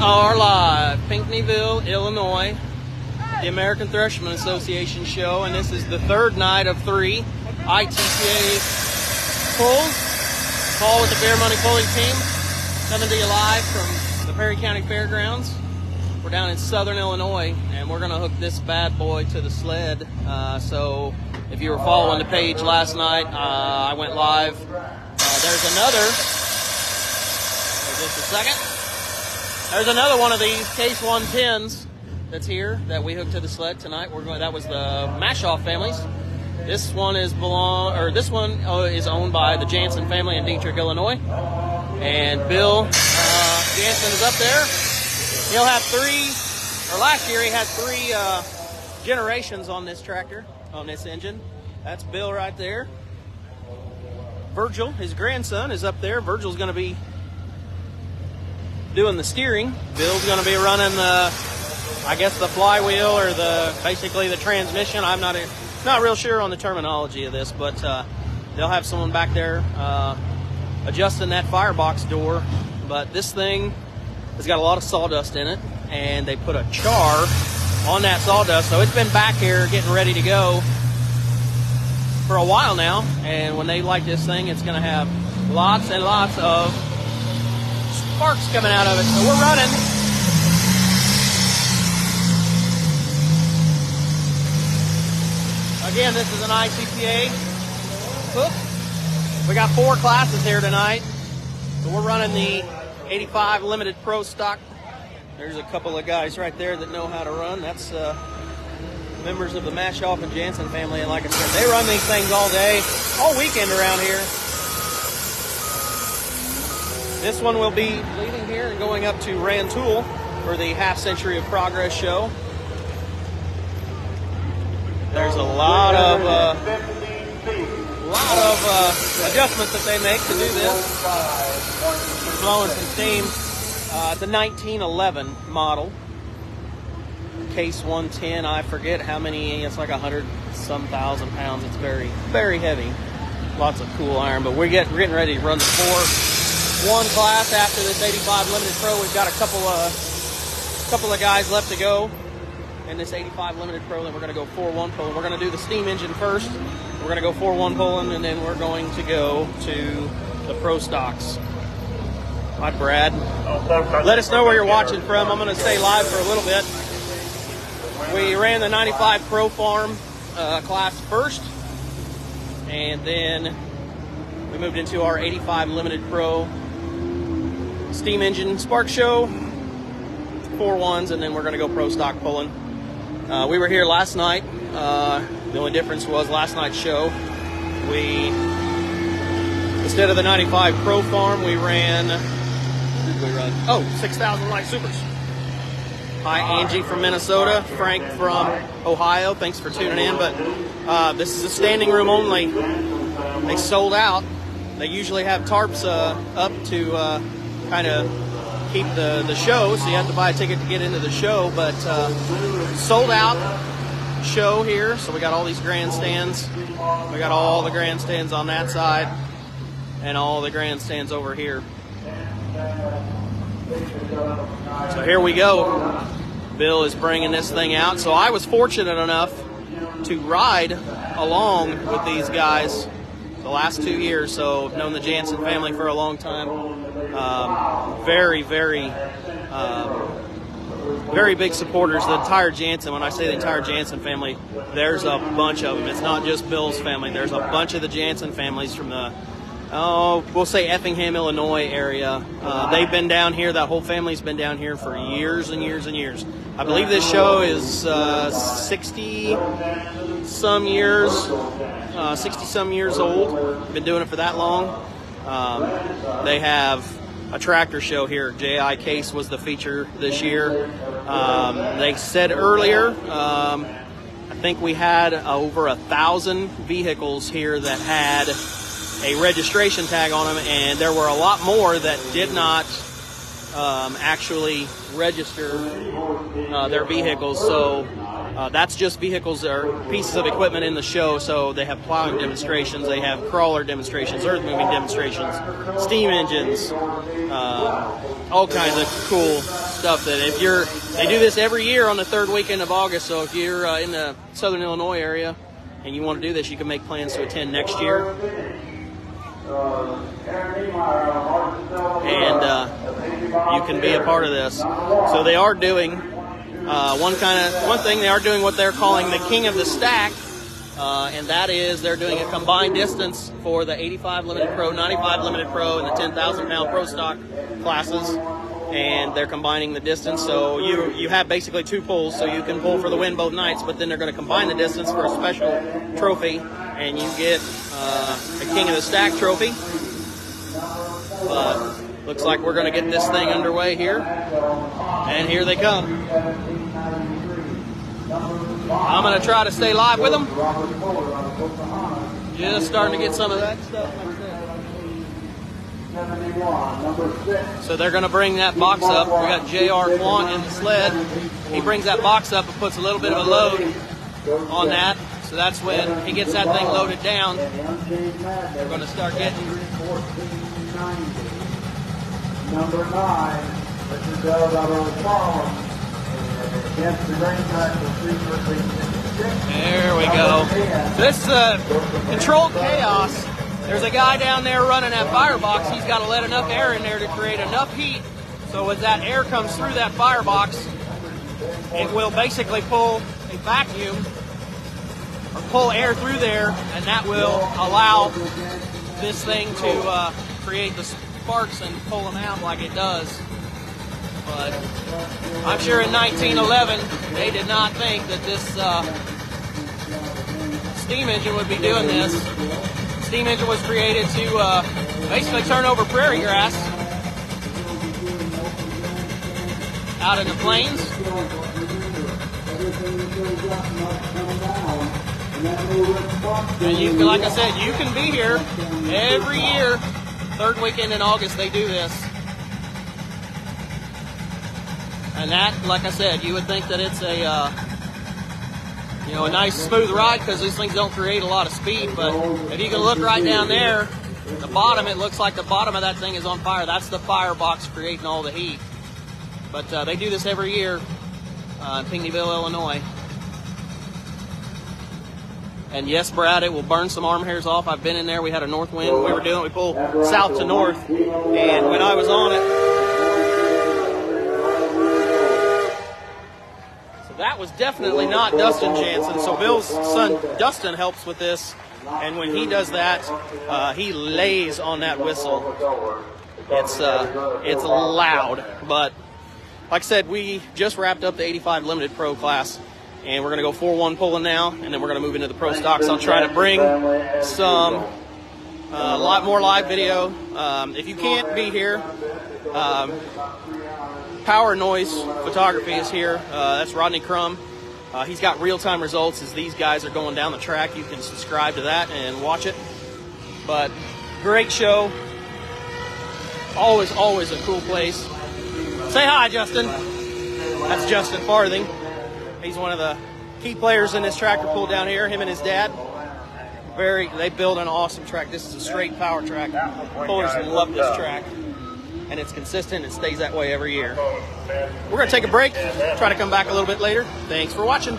are live, Pinckneyville, Illinois, the American Thresherman Association show, and this is the third night of 3 ITPA pulls. Paul with the Bear Money Pulling Team, coming to you live from the Perry County Fairgrounds. We're down in southern Illinois, and we're going to hook this bad boy to the sled. So if you were following the page last night, I went live. There's another, just a second. There's another one of these Case 110s that's here that we hooked to the sled tonight. That was the Mashoff families. This one is is owned by the Jansen family in Dietrich, Illinois. And Bill Jansen is up there. He'll have last year he had 3 generations on this tractor, on this engine. That's Bill right there. Virgil, his grandson, is up there. Virgil's going to be doing the steering. Bill's going to be running the flywheel or basically the transmission. I'm not real sure on the terminology of this, but they'll have someone back there adjusting that firebox door. But this thing has got a lot of sawdust in it, and they put a char on that sawdust, so it's been back here getting ready to go for a while now. And when they light this thing, it's going to have lots and lots of sparks coming out of it. So we're running. Again, this is an ICPA hook. We got 4 classes here tonight. So we're running the 85 Limited Pro stock. There's a couple of guys right there that know how to run. That's members of the Mashoff and Jansen family. And like I said, they run these things all day, all weekend around here. This one will be leaving here and going up to Rantoul for the Half Century of Progress show. There's a lot of adjustments that they make to do this. Blowing some steam. It's a 1911 model. Case 110. I forget how many. It's like 100-some thousand pounds. It's very, very heavy. Lots of cool iron. But we're getting ready to run the 4-1 class after this 85 Limited Pro. We've got a couple of guys left to go in this 85 Limited Pro. Then we're going to go 4-1 pulling. We're going to do the steam engine first. We're going to go 4-1 pulling, and then we're going to go to the Pro stocks. Hi, Brad. Let us know where you're watching from. I'm going to stay live for a little bit. We ran the 95 Pro Farm class first, and then we moved into our 85 Limited Pro steam engine spark show, 4-1s, and then we're going to go Pro stock pulling. We were here last night. The only difference was last night's show, instead of the 95 Pro Farm, we ran 6,000 Light Supers. Hi, Angie from Minnesota, Frank from Ohio. Thanks for tuning in. But this is a standing room only. They sold out. They usually have tarps up to kind of keep the show, so you have to buy a ticket to get into the show. But sold out show here. So we got all these grandstands. We got all the grandstands on that side and all the grandstands over here. So here we go. Bill is bringing this thing out. So I was fortunate enough to ride along with these guys the last 2 years. So I've known the Jansen family for a long time. Very, very, very big supporters. The entire Jansen, when I say the entire Jansen family, there's a bunch of them. It's not just Bill's family. There's a bunch of the Jansen families from the we'll say Effingham, Illinois area. They've been down here. That whole family's been down here for years and years and years. I believe this show is 60-some years old. Been doing it for that long. They have a tractor show here. J.I. Case was the feature this year. They said earlier, I think we had over 1,000 vehicles here that had a registration tag on them, and there were a lot more that did not actually register their vehicles. So that's just vehicles or pieces of equipment in the show. So they have plowing demonstrations, they have crawler demonstrations, earth moving demonstrations, steam engines, all kinds of cool stuff that if they do this every year on the third weekend of August. So if you're in the Southern Illinois area and you want to do this, you can make plans to attend next year. And you can be a part of this. So they are doing one thing. They are doing what they're calling the King of the Stack, and that is they're doing a combined distance for the 85 Limited Pro, 95 Limited Pro, and the 10,000 pound Pro Stock classes. And they're combining the distance, so you have basically two pulls, so you can pull for the win both nights, but then they're going to combine the distance for a special trophy, and you get a King of the Stack trophy. But looks like we're going to get this thing underway here, and here they come. I'm going to try to stay live with them. Just starting to get some of that stuff. So they're going to bring that box up. We got J.R. Quant in the sled. He brings that box up and puts a little bit of a load on that. So that's when he gets that thing loaded down. We're going to start getting. Number 9, Mr. There we go. This controlled chaos. There's a guy down there running that firebox. He's got to let enough air in there to create enough heat. So as that air comes through that firebox, it will basically pull a vacuum or pull air through there, and that will allow this thing to create the sparks and pull them out like it does. But I'm sure in 1911 they did not think that this steam engine would be doing this. Steam engine was created to basically turn over prairie grass out in the plains. And you, like I said, you can be here every year. Third weekend in August they do this. And that, like I said, you would think that it's a a nice smooth ride because these things don't create a lot of speed, but if you can look right down there, the bottom, it looks like the bottom of that thing is on fire. That's the firebox creating all the heat. But they do this every year in Pinckneyville, Illinois. And yes, Brad, it will burn some arm hairs off. I've been in there. We had a north wind. We pulled south to north, and when I was on it, that was definitely not Dustin Jansen. So Bill's son Dustin helps with this, and when he does that, he lays on that whistle. It's loud, but like I said, we just wrapped up the 85 Limited Pro class, and we're going to go 4-1 pulling now, and then we're going to move into the Pro Stocks. I'll try to bring some a lot more live video. If you can't be here, Power Noise Photography is here. That's Rodney Crum. He's got real-time results as these guys are going down the track. You can subscribe to that and watch it. But great show. Always a cool place. Say hi, Justin. That's Justin Farthing. He's one of the key players in this tractor pull down here, him and his dad. They build an awesome track. This is a straight power track. Pullers love this track. And it's consistent. It stays that way every year. We're going to take a break, try to come back a little bit later. Thanks for watching.